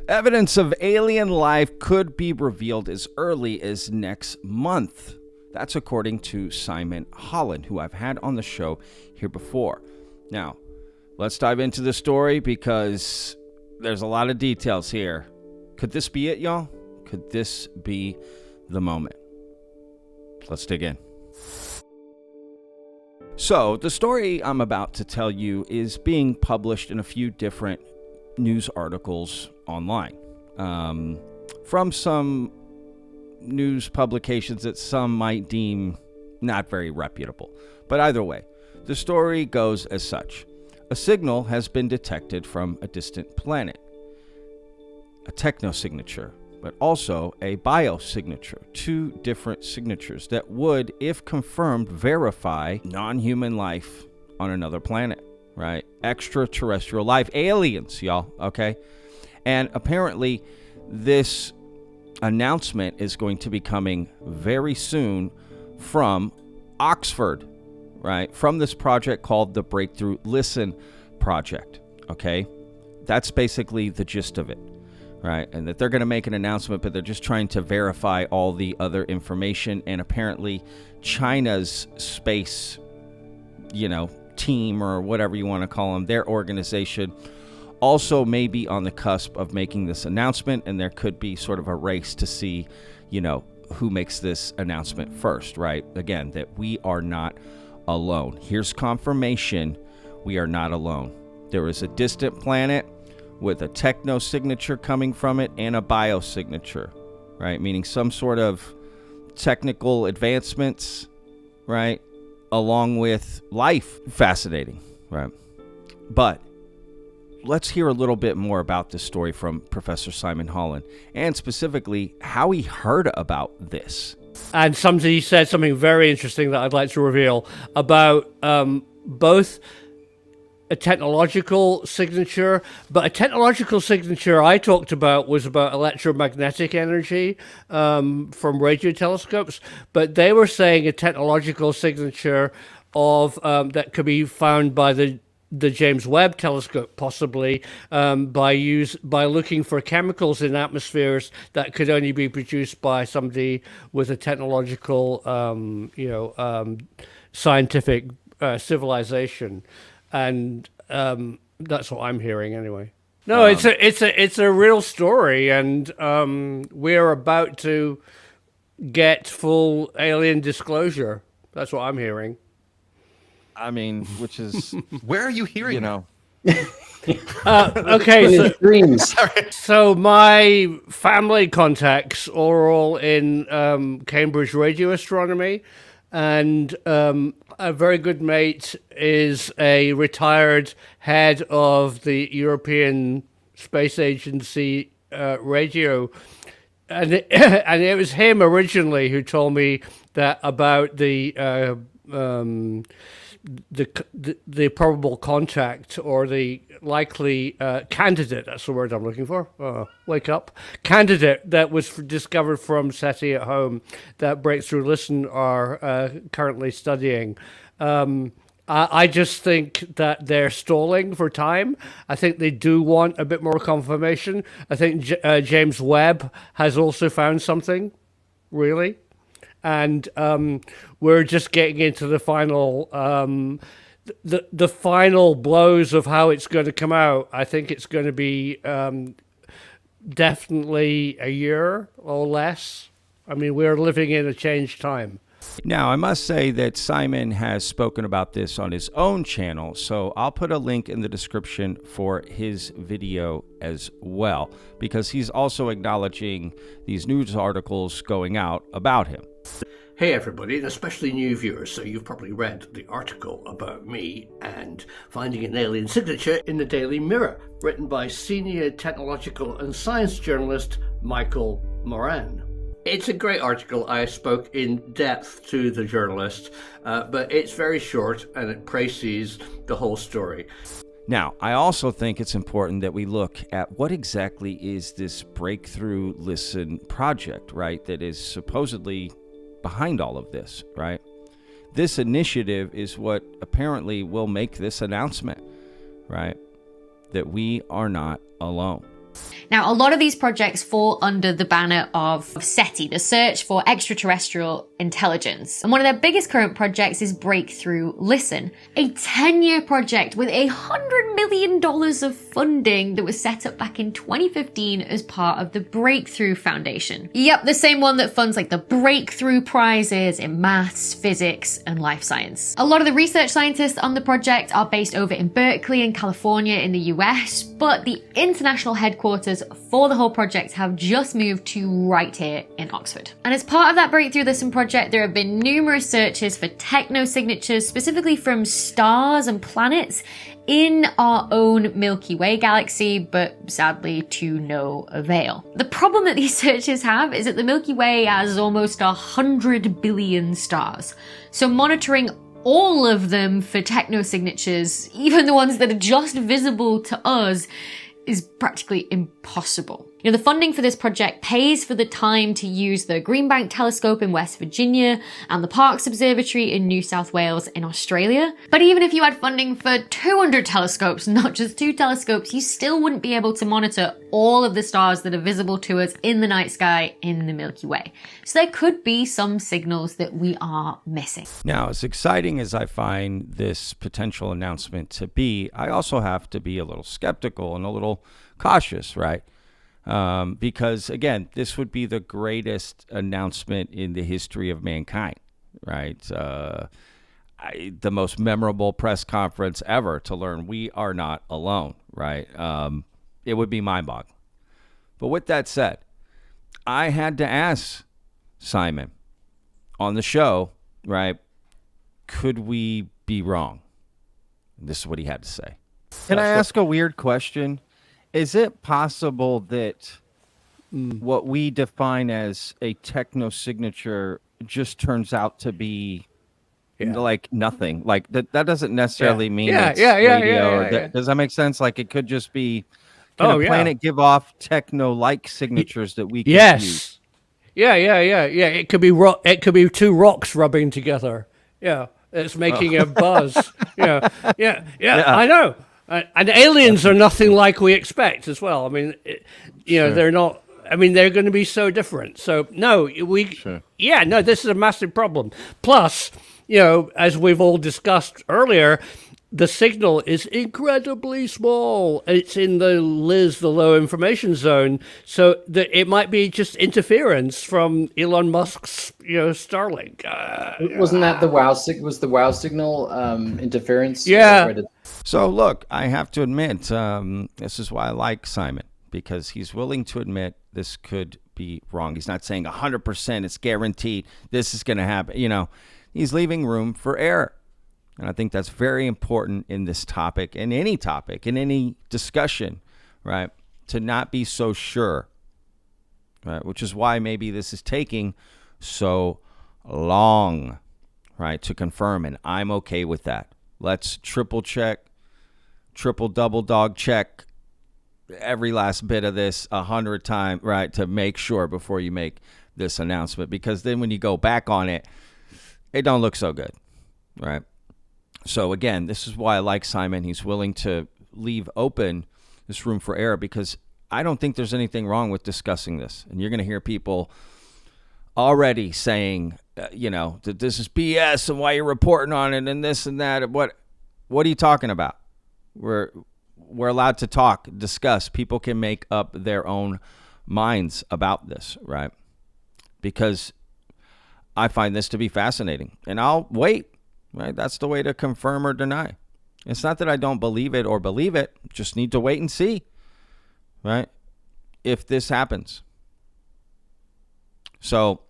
Evidence of alien life could be revealed as early as next month. That's according to Simon Holland, who I've had on the show here before. Now, let's dive into the story because there's a lot of details here. Could this be it, y'all? Could this be the moment? Let's dig in. So, the story I'm about to tell you is being published in a few different news articles online. From some news publications that some might deem not very reputable. But either way, the story goes as such. A signal has been detected from a distant planet. A technosignature, but also a biosignature. Two different signatures that would, if confirmed, verify non-human life on another planet, right? Extraterrestrial life, aliens, y'all, okay? And apparently, this announcement is going to be coming very soon from Oxford, right? From this project called the Breakthrough Listen Project, okay? That's basically the gist of it, right? And that they're going to make an announcement, but they're just trying to verify all the other information. And apparently China's space, team or whatever you want to call them, their organization also may be on the cusp of making this announcement, and there could be sort of a race to see, who makes this announcement first, right? Again, that we are not alone. Here's confirmation we are not alone. There is a distant planet with a techno-signature coming from it and a biosignature, right? Meaning some sort of technical advancements, right? Along with life. Fascinating, right? But let's hear a little bit more about this story from Professor Simon Holland, and specifically how he heard about this. And somebody said something very interesting that I'd like to reveal about both a technological signature, but a technological signature I talked about was about electromagnetic energy from radio telescopes, but they were saying a technological signature of that could be found by the James Webb telescope, possibly by looking for chemicals in atmospheres that could only be produced by somebody with a technological, scientific civilization, and that's what I'm hearing anyway. No, it's a real story, and we're about to get full alien disclosure. That's what I'm hearing. I mean, which is where are you hearing? Okay, so my family contacts are all in Cambridge radio astronomy, and a very good mate is a retired head of the European Space Agency radio, and it was him originally who told me that about the probable contact, or the likely candidate, that's the word I'm looking for, wake up, candidate that was discovered from SETI at home that Breakthrough Listen are currently studying. I just think that they're stalling for time. I think they do want a bit more confirmation. I think James Webb has also found something, really. And we're just getting into the final the final blows of how it's going to come out. I think it's going to be definitely a year or less. I mean, we're living in a changed time. Now, I must say that Simon has spoken about this on his own channel, so I'll put a link in the description for his video as well, because he's also acknowledging these news articles going out about him. Hey everybody, and especially new viewers, so you've probably read the article about me and finding an alien signature in the Daily Mirror, written by senior technological and science journalist Michael Moran. It's a great article. I spoke in depth to the journalist, but it's very short and it praises the whole story. Now, I also think it's important that we look at what exactly is this Breakthrough Listen project, right, that is supposedly behind all of this, right? This initiative is what apparently will make this announcement, right, that we are not alone. Now, a lot of these projects fall under the banner of SETI, the Search for Extraterrestrial Intelligence. And one of their biggest current projects is Breakthrough Listen, a 10-year project with $100 million of funding that was set up back in 2015 as part of the Breakthrough Foundation. Yep, the same one that funds like the Breakthrough Prizes in maths, physics, and life science. A lot of the research scientists on the project are based over in Berkeley in California in the US, but the international headquarters for the whole project have just moved to right here in Oxford. And as part of that Breakthrough Listen project, there have been numerous searches for technosignatures, specifically from stars and planets in our own Milky Way galaxy, but sadly to no avail. The problem that these searches have is that the Milky Way has almost 100 billion stars. So monitoring all of them for technosignatures, even the ones that are just visible to us, is practically impossible. You know, the funding for this project pays for the time to use the Greenbank Telescope in West Virginia and the Parkes Observatory in New South Wales in Australia. But even if you had funding for 200 telescopes, not just 2 telescopes, you still wouldn't be able to monitor all of the stars that are visible to us in the night sky in the Milky Way. So there could be some signals that we are missing. Now, as exciting as I find this potential announcement to be, I also have to be a little skeptical and a little cautious, right? Because again, this would be the greatest announcement in the history of mankind, right? The most memorable press conference ever to learn we are not alone, right? It would be mind-boggling. But with that said, I had to ask Simon on the show, right? Could we be wrong? This is what he had to say. Can I ask a weird question? Is it possible that what we define as a technosignature just turns out to be like nothing? Like that doesn't necessarily mean it's radio. Does that make sense? Like it could just be, can a planet give off techno-like signatures that we can use? Yeah. It could be it could be 2 rocks rubbing together. Yeah, it's making a buzz. Yeah. I know. And aliens are nothing like we expect as well. I mean, they're not. I mean, they're going to be so different. So no, this is a massive problem. Plus, as we've all discussed earlier, the signal is incredibly small. It's in the LIZ, the low information zone. So it might be just interference from Elon Musk's, Starlink. Wasn't that the WoW signal interference? Yeah. So look, I have to admit, this is why I like Simon, because he's willing to admit this could be wrong. He's not saying 100% it's guaranteed this is going to happen. He's leaving room for error. And I think that's very important in this topic, in any discussion, right? To not be so sure, right? Which is why maybe this is taking so long, right, to confirm. And I'm okay with that. Let's triple double dog check every last bit of this 100 times, right, to make sure before you make this announcement. Because then when you go back on it, it don't look so good, right? So again, this is why I like Simon. He's willing to leave open this room for error, because I don't think there's anything wrong with discussing this. And you're going to hear people already saying, that this is BS and why you're reporting on it and this and that. What are you talking about? We're allowed to talk, discuss. People can make up their own minds about this, right? Because I find this to be fascinating, and I'll wait. Right? That's the way to confirm or deny. It's not that I don't believe it or believe it. Just need to wait and see, right? If this happens. So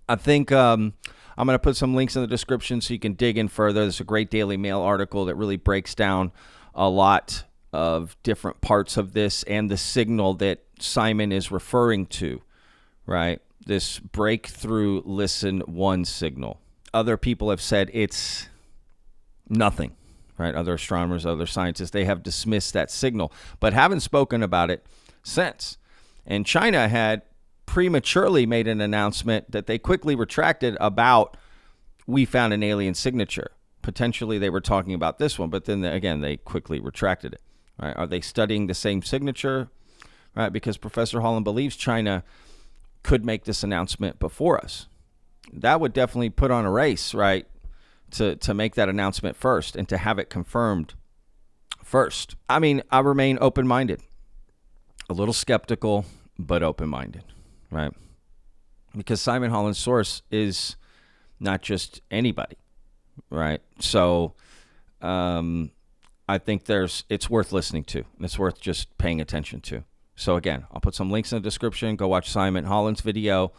I think I'm going to put some links in the description so you can dig in further. There's a great Daily Mail article that really breaks down a lot of different parts of this and the signal that Simon is referring to, right? This Breakthrough Listen 1 signal. Other people have said it's nothing, right? Other astronomers, other scientists, they have dismissed that signal, but haven't spoken about it since. And China had prematurely made an announcement that they quickly retracted about, we found an alien signature. Potentially they were talking about this one, but then again, they quickly retracted it. Right? Are they studying the same signature? right? Because Professor Holland believes China could make this announcement before us. That would definitely put on a race, right, to make that announcement first and to have it confirmed first. I mean, I remain open-minded, a little skeptical, but open-minded, right? Because Simon Holland's source is not just anybody, right? So I think it's worth listening to. It's worth just paying attention to. So again, I'll put some links in the description. Go watch Simon Holland's video.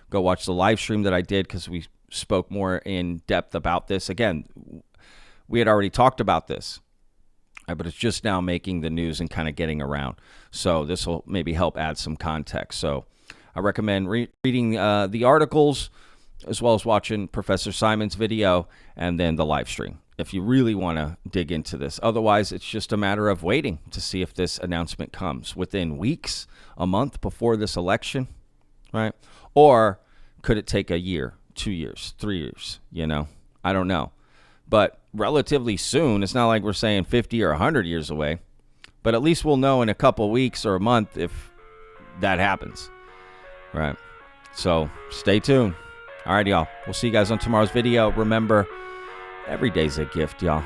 Go watch the live stream that I did because we spoke more in depth about this. Again, we had already talked about this, but it's just now making the news and kind of getting around. So this will maybe help add some context. So I recommend reading the articles as well as watching Professor Simon's video and then the live stream if you really want to dig into this. Otherwise, it's just a matter of waiting to see if this announcement comes within weeks, a month before this election, right? Or could it take a year, 2 years, 3 years? You know, I don't know. But relatively soon, it's not like we're saying 50 or 100 years away, but at least we'll know in a couple weeks or a month if that happens, right? So stay tuned. All right, y'all. We'll see you guys on tomorrow's video. Remember, every day's a gift, y'all.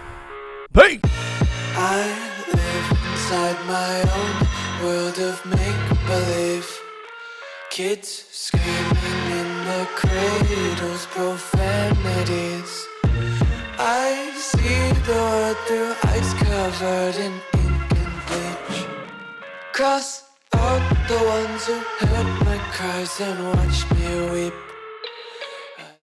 Peace! I live inside my own world of make-believe. Kids screaming in the cradles, profanities. I see the world through ice covered in ink and bleach. Cross out the ones who heard my cries and watched me weep.